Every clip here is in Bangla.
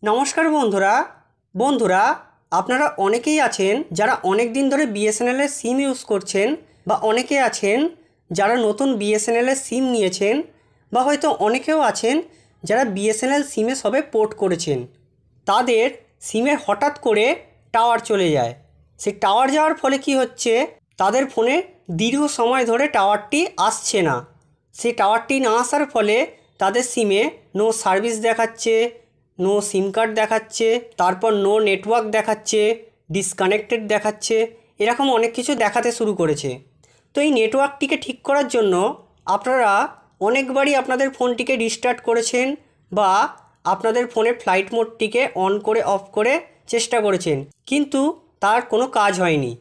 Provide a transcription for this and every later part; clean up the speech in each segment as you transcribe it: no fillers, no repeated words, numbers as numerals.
নমস্কার বন্ধুরা আপনারা অনেকেই আছেন যারা অনেক দিন ধরে বিএসএনএল এর সিম ইউজ করছেন বা অনেকে আছেন যারা নতুন বিএসএনএল এর সিম নিয়েছেন বা হয়তো অনেকেও আছেন যারা বিএসএনএল সিমে সবে পোর্ট করেছেন। তাদের সিমে হঠাৎ করে টাওয়ার চলে যায়। সেই টাওয়ার যাওয়ার ফলে কি হচ্ছে, তাদের ফোনে দীর্ঘ সময় ধরে টাওয়ারটি আসছে না। সেই টাওয়ারটি না আসার ফলে তাদের সিমে নো সার্ভিস দেখাচ্ছে, নো সিম কার্ড দেখাচ্ছে, তারপর নো নেটওয়ার্ক দেখাচ্ছে, ডিসকানেক্টেড দেখাচ্ছে, এরকম অনেক কিছু দেখাতে শুরু করেছে। তো এই নেটওয়ার্কটিকে ঠিক করার জন্য আপনারা অনেকবারই আপনাদের ফোনটিকে রিস্টার্ট করেছেন বা আপনাদের ফোনের ফ্লাইট মোডটিকে অন করে অফ করে চেষ্টা করেছেন, কিন্তু তার কোনো কাজ হয়নি।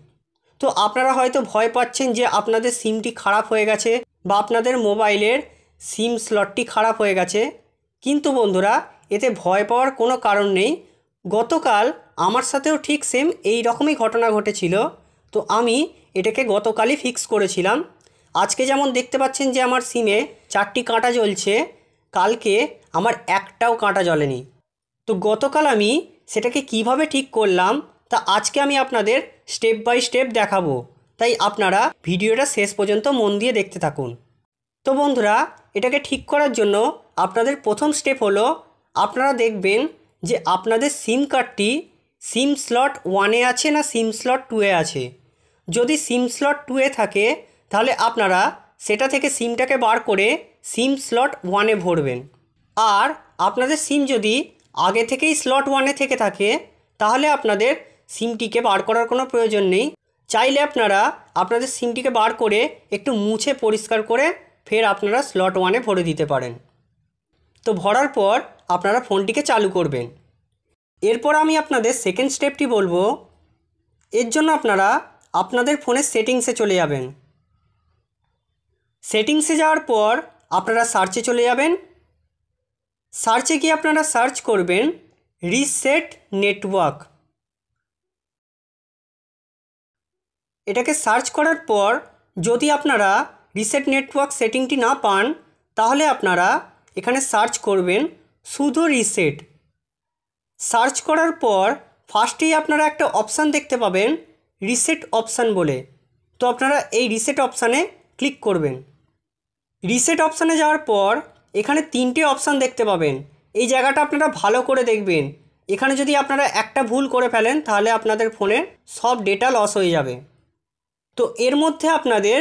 তো আপনারা হয়তো ভয় পাচ্ছেন যে আপনাদের সিমটি খারাপ হয়ে গেছে বা আপনাদের মোবাইলের সিম স্লটটি খারাপ হয়ে গেছে। কিন্তু বন্ধুরা, এতে ভয় পাওয়ার কোনো কারণ নেই। গতকাল আমার সাথেও ঠিক সেম এই রকমই ঘটনা ঘটেছিল। তো আমি এটাকে গতকালই ফিক্স করেছিলাম। আজকে যেমন দেখতে পাচ্ছেন যে আমার সিমে 4টি কাঁটা জ্বলছে, কালকে আমার একটাও কাঁটা জ্বলেনি। তো গতকাল আমি সেটাকে কিভাবে ঠিক করলাম তা আজকে আমি আপনাদের স্টেপ বাই স্টেপ দেখাবো। তাই আপনারা ভিডিওটা শেষ পর্যন্ত মন দিয়ে দেখতে থাকুন। তো বন্ধুরা, এটাকে ঠিক করার জন্য আপনাদের প্রথম স্টেপ হলো, আপনারা দেখবেন যে আপনাদের সিম কার্ডটি সিম স্লট 1-এ আছে না সিম স্লট 2-এ আছে। যদি সিম স্লট 2-এ থাকে তাহলে আপনারা সেটা থেকে সিমটাকে বার করে সিম স্লট 1-এ ভরবেন। আর আপনাদের সিম যদি আগে থেকেই স্লট 1-এ থেকে থাকে তাহলে আপনাদের সিমটিকে বার করার কোনো প্রয়োজন নেই। চাইলে আপনারা আপনাদের সিমটিকে বার করে একটু মুছে পরিষ্কার করে ফের আপনারা স্লট 1-এ ভরে দিতে পারেন। তো ভরার পর আপনারা ফোনটিকে চালু করবেন। এরপর আমি আপনাদের সেকেন্ড স্টেপটি বলবো। এর জন্য আপনারা আপনাদের ফোনের সেটিংসে চলে যাবেন। সেটিংসে যাওয়ার পর আপনারা সার্চে চলে যাবেন। সার্চে গিয়ে আপনারা সার্চ করবেন রিসেট নেটওয়ার্ক। এটাকে সার্চ করার পর যদি আপনারা রিসেট নেটওয়ার্ক সেটিংটি না পান তাহলে আপনারা এখানে সার্চ করবেন শুধু রিসেট। সার্চ করার পর ফার্স্টেই আপনারা একটা অপশান দেখতে পাবেন রিসেট অপশান বলে। তো আপনারা এই রিসেট অপশানে ক্লিক করবেন। রিসেট অপশানে যাওয়ার পর এখানে 3টে অপশান দেখতে পাবেন। এই জায়গাটা আপনারা ভালো করে দেখবেন। এখানে যদি আপনারা একটা ভুল করে ফেলেন তাহলে আপনাদের ফোনের সব ডেটা লস হয়ে যাবে। তো এর মধ্যে আপনাদের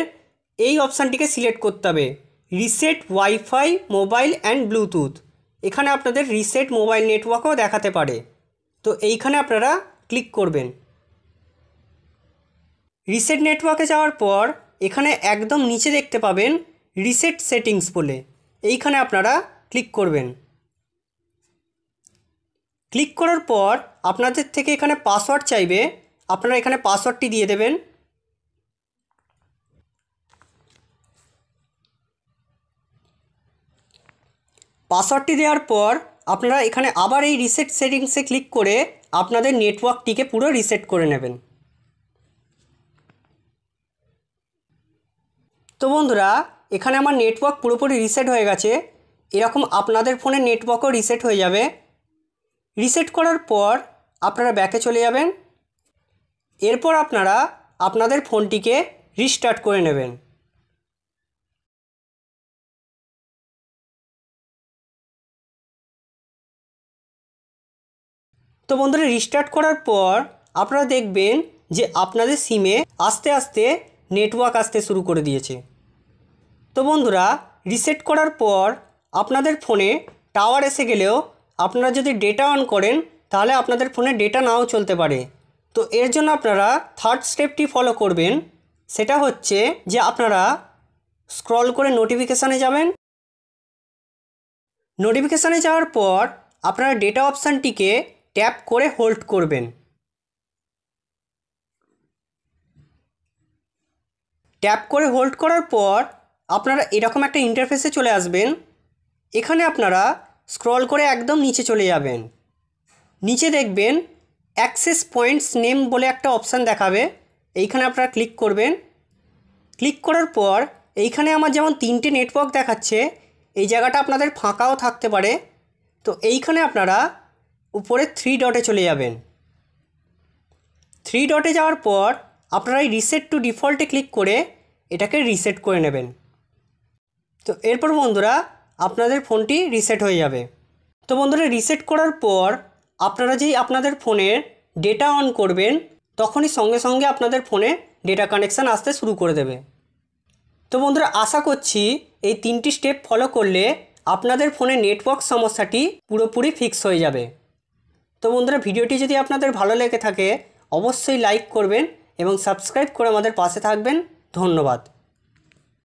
এই অপশানটিকে সিলেক্ট করতে হবে, reset wifi mobile and Bluetooth. এখানে আপনাদের রিসেট মোবাইল নেটওয়ার্কও দেখাতে পারে। তো এইখানে আপনারা ক্লিক করবেন। রিসেট নেটওয়ার্কে যাওয়ার পর এখানে একদম নিচে দেখতে পাবেন রিসেট সেটিংস বলে, এইখানে আপনারা ক্লিক করবেন। ক্লিক করার পর আপনাদের থেকে এখানে পাসওয়ার্ড চাইবে, আপনারা এখানে পাসওয়ার্ডটি দিয়ে দেবেন। পাসওয়ার্ডটি দেওয়ার পর আপনারা এখানে আবার এই রিসেট সেটিংসে ক্লিক করে আপনাদের নেটওয়ার্কটিকে পুরো রিসেট করে নেবেন। তো বন্ধুরা, এখানে আমার নেটওয়ার্ক পুরোপুরি রিসেট হয়ে গেছে। এরকম আপনাদের ফোনের নেটওয়ার্কও রিসেট হয়ে যাবে। রিসেট করার পর আপনারা ব্যাকে চলে যাবেন। এরপর আপনারা আপনাদের ফোনটিকে রিস্টার্ট করে নেবেন। তো বন্ধুরা, রিস্টার্ট করার পর আপনারা দেখবেন যে আপনাদের সিমে আস্তে আস্তে নেটওয়ার্ক আসতে শুরু করে দিয়েছে। তো বন্ধুরা, রিসেট করার পর আপনাদের ফোনে টাওয়ার এসে গেলেও আপনারা যদি ডেটা অন করেন তাহলে আপনাদের ফোনে ডেটা নাও চলতে পারে। তো এর জন্য আপনারা থার্ড স্টেপটি ফলো করবেন। সেটা হচ্ছে যে আপনারা স্ক্রল করে নোটিফিকেশানে যাবেন। নোটিফিকেশানে যাওয়ার পর আপনারা ডেটা অপশানটিকে ট্যাপ করে হোল্ড করবেন। ট্যাপ করে হোল্ড করার পর আপনারা এরকম একটা ইন্টারফেসে চলে আসবেন। এখানে আপনারা স্ক্রল করে একদম নিচে চলে যাবেন। নিচে দেখবেন অ্যাক্সেস পয়েন্টস নেম বলে একটা অপশান দেখাবে, এইখানে আপনারা ক্লিক করবেন। ক্লিক করার পর এইখানে আমার যেমন 3টে নেটওয়ার্ক দেখাচ্ছে, এই জায়গাটা আপনাদের ফাঁকাও থাকতে পারে। তো এইখানে আপনারা উপরে থ্রি ডটে চলে যাবেন। থ্রি ডটে যাওয়ার পর আপনারা এই রিসেট টু ডিফল্টে ক্লিক করে এটাকে রিসেট করে নেবেন। তো এরপর বন্ধুরা আপনাদের ফোনটি রিসেট হয়ে যাবে। তো বন্ধুরা রিসেট করার পর আপনারা যেই আপনাদের ফোনের ডেটা অন করবেন তখনই সঙ্গে সঙ্গে আপনাদের ফোনে ডেটা কানেকশান আসতে শুরু করে দেবে। তো বন্ধুরা আশা করছি এই 3টি স্টেপ ফলো করলে আপনাদের ফোনে নেটওয়ার্ক সমস্যাটি পুরোপুরি ফিক্স হয়ে যাবে। তো বন্ধুরা ভিডিওটি যদি আপনাদের ভালো লেগে থাকে অবশ্যই লাইক করবেন এবং সাবস্ক্রাইব করে আমাদের পাশে থাকবেন। ধন্যবাদ।